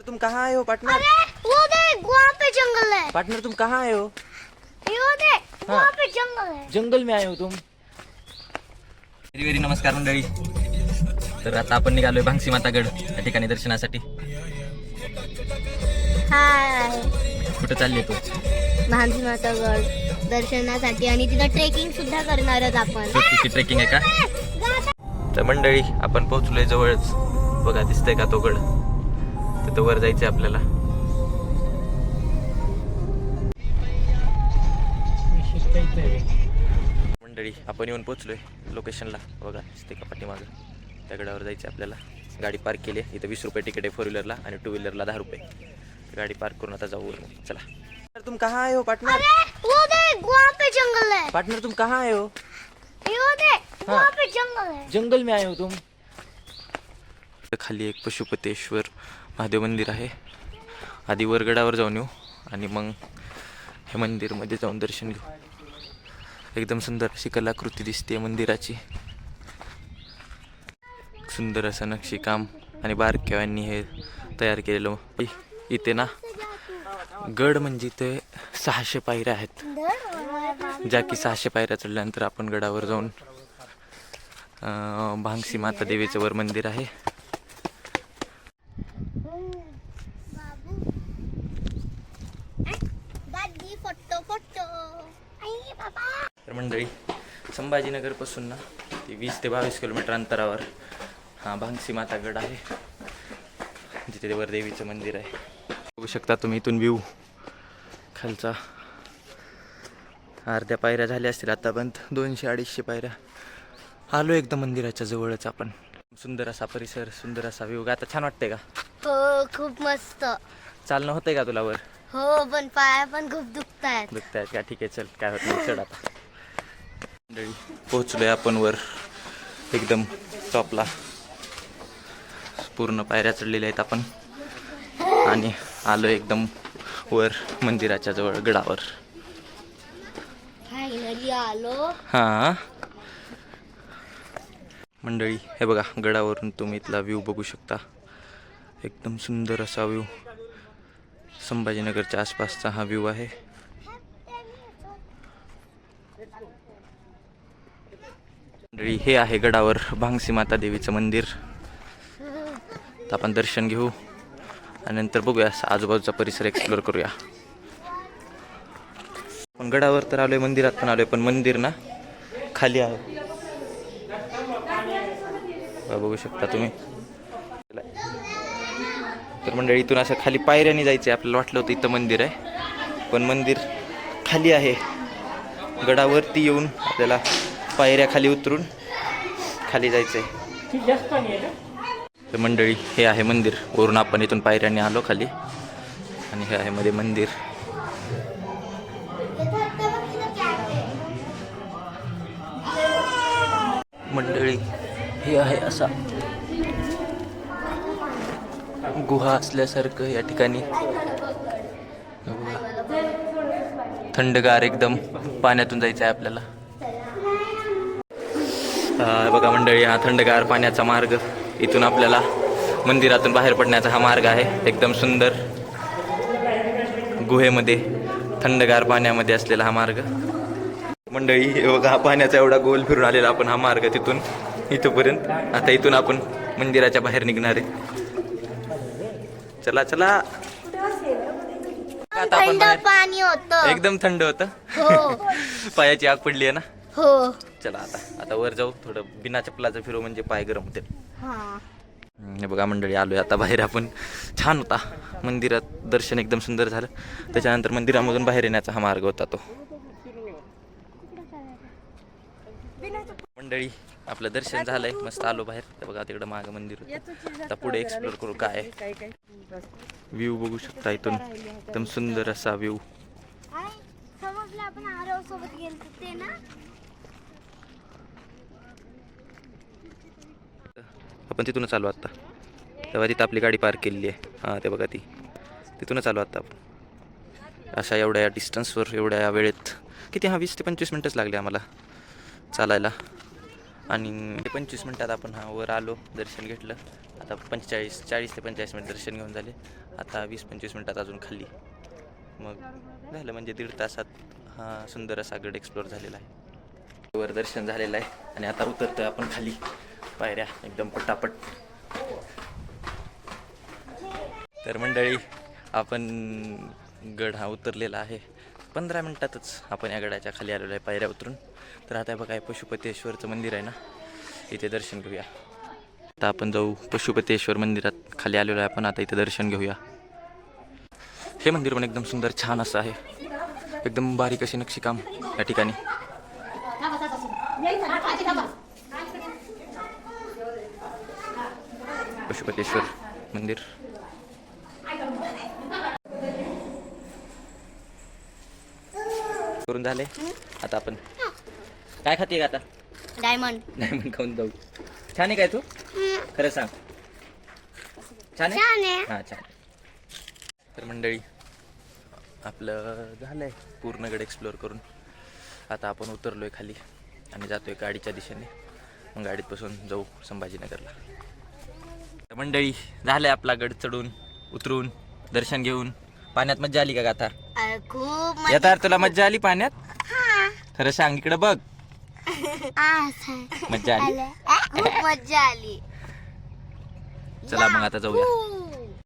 तुम कहाँ आए हो पार्टनर? वो देख वहाँ पे जंगल है। पार्टनर तुम कहाँ आए हो? वो देख वहाँ पे जंगल है। जंगल में आए हो तुम? वेरी नमस्कार मंडळी. तर आता आपण निघालोय भांगसी मातागड या ठिकाणी दर्शनासाठी. हाय कुठे चालली तू? भांगसी मातागड दर्शनासाठी आणि तिथं ट्रेकिंग सुद्धा करणार आहोत आपण. तुझी ट्रेकिंग आहे का? तर मंडळी आपण पोहोचलोय जवळच. बघा दिसतंय का तो गड? तिथं वर जायचंय आपल्याला. मंडळी आपण येऊन पोहोचलोय लोकेशनला. बघा दिसते का पाठीमागं? त्या गडावर जायचं आपल्याला. गाडी पार्क केली आहे इथं. 20 रुपये तिकीट आहे 4 व्हीलरला आणि 2 व्हीलरला 10 रुपये. गाडी पार्क करून आता जाऊ वर. चला. तुम कहाँ आए हो पार्टनर? वो देख वहाँ पे जंगल है। पार्टनर तुम कहाँ आए हो? वो देख वहाँ पे जंगल है। जंगल में आए हो तुम? खाली एक पशुपतेश्वर महादेव मंदिर आहे. आधी वरगडावर जाऊन येऊ आणि मग हे मंदिरमध्ये जाऊन दर्शन घेऊ. एकदम सुंदर अशी कलाकृती दिसते मंदिराची. सुंदर असं नक्षीकाम आणि बारक्यावांनी हे तयार केलेलं. इथे ना गड म्हणजे इथे 600 पायऱ्या आहेत, ज्या की 600 पायऱ्या चढल्यानंतर आपण गडावर जाऊन भांगसी माता देवीचं वर मंदिर आहे. तर मंडळी संभाजीनगर पासून ना ते 20 ते 22 किलोमीटर अंतरावर हा भांगसी माता गड आहे, जिथे ते वर देवीचं मंदिर आहे. बघू शकता तुम्ही इथून व्ह्यू खालचा. अर्ध्या पायऱ्या झाल्या असतील आतापर्यंत, 200-250 पायऱ्या. आलो एकदम मंदिराच्या जवळच आपण. सुंदर असा परिसर, सुंदर असा व्ह्यू. आता छान वाटतंय का? हो खूप मस्त. चालणं होतंय का तुला वर? हो पण पाया पण खूप दुखतायत. का? ठीक आहे चल, काय होत नाही, चढ आता. मंडळी पोहोचलोय आपण वर एकदम टॉपला. पूर्ण पायऱ्या चढलेल्या आहेत आपण आणि आलो एकदम वर मंदिराच्या जवळ गडावर. फायनली आलो. हां मंडळी हे बघा, गडावरून तुम्ही इथला व्ह्यू बघू शकता. एकदम सुंदर असा व्ह्यू. संभाजीनगरच्या आसपासचा हा व्ह्यू आहे. मंडळी हे आहे गडावर भांगसी माता देवीचं मंदिर. तर आपण दर्शन घेऊ आणि नंतर बघूया आजूबाजूचा परिसर एक्सप्लोर करूया. पण गडावर तर आलोय, मंदिरात पण आलोय, पण मंदिर ना खाली आहे. बघू शकता तुम्ही. तर मंडळी इथून असं खाली पायऱ्याने जायचं आहे. आपल्याला वाटलं होतं इथं मंदिर आहे, पण मंदिर खाली आहे. गडावरती येऊन आपल्याला पायऱ्या खाली उतरून खाली जायचं आहे. तर मंडळी हे आहे मंदिर. वरून आपण इथून पायऱ्याने आलो खाली आणि हे आहे मध्ये मंदिर. मंडळी हे आहे असा गुहा असल्यासारखं या ठिकाणी. थंडगार एकदम पाण्यातून जायचं आहे आपल्याला. बघा मंडळी, हा थंडगार पाण्याचा मार्ग. इथून आपल्याला मंदिरातून बाहेर पडण्याचा हा मार्ग आहे. एकदम सुंदर गुहेमध्ये थंडगार पाण्यामध्ये असलेला हा मार्ग. मंडळी हे बघा, हा पाण्याचा एवढा गोल फिरून आलेला आपण हा मार्ग तिथून इथपर्यंत. आता इथून आपण मंदिराच्या बाहेर निघणार आहे. चला चला. आता आपण थंड पाणी होतं. एकदम थंड होतं. हो पायाची आग पडली आहे ना. हो. चला आता वर जाऊ. थोडं बिना चपलाचं फिरू म्हणजे पाय गरम होते. हा हे बघा मंडळी आलोय आता बाहेर आपण. छान होता मंदिरात दर्शन, एकदम सुंदर झालं. त्याच्यानंतर मंदिरामधून बाहेर येण्याचा हा मार्ग होता तो. मंडळी आपलं दर्शन झालंय, मस्त आलो बाहेर. तर बघा तिकडं मागं मंदिर होतं. आता पुढे एक्सप्लोर करू काय व्ह्यू. बघू शकता इथून एकदम सुंदर असा व्ह्यू. समजलं आपण आरव सोबत गेलो ते ना. आपण तिथूनच आलो आता. तेव्हा तिथं आपली गाडी पार्क केलेली आहे. हां ते बघा तिथूनच आलो आता आपण. अशा एवढ्या डिस्टन्सवर एवढ्या वेळेत किती 20 ते 25 मिनटंच लागले आम्हाला चालायला. आणि 25 मिनटात आपण वर आलो, दर्शन घेतलं. आता 40 ते 45 मिनिट दर्शन घेऊन झाले. आता 20-25 मिनटात अजून खाली, मग झालं म्हणजे 1.5 तासात हा सुंदर असा गड एक्सप्लोअर झालेला आहे. वर दर्शन झालेलं आहे आणि आता उतरतोय आपण खाली पायऱ्या एकदम पटापट. तर मंडळी, आपण गड हा उतरलेला आहे. 15 मिनटातच आपण या गडाच्या खाली आलेलो आहे पायऱ्या उतरून. तर आता बघा, पशुपतेश्वरचं मंदिर आहे ना, इथे दर्शन घेऊया. आता आपण जाऊ पशुपतेश्वर मंदिरात. खाली आलेलो आहे आपण, आता इथे दर्शन घेऊया. हे मंदिर पण एकदम सुंदर छान असं आहे, एकदम बारीक अशी नक्षीकाम या ठिकाणी. पशुपतेश्वर मंदिर. करून झाले. आता आपण काय खाते का आता? डायमंड. डायमंड खाऊन जाऊ. छान आहे काय तू? खरं सांग, छान आहे? छान आहे. हां, छान. तर मंडळी, आपलं झालंय पूर्ण गड एक्सप्लोअर करून. आता आपण उतरलोय खाली आणि जातोय गाडीच्या दिशेने. मग गाडीत बसून जाऊ संभाजीनगरला. तर मंडळी, झालंय आपला गड चढून उतरून दर्शन घेऊन. पाण्यात मज्जा आली का गाथा? खूप येता तुला मज्जा आली पाण्यात? खरं सांग, इकडं बघ. मजा मज्जा आली. खूप मज्जा आली. चला मग आता जाऊया.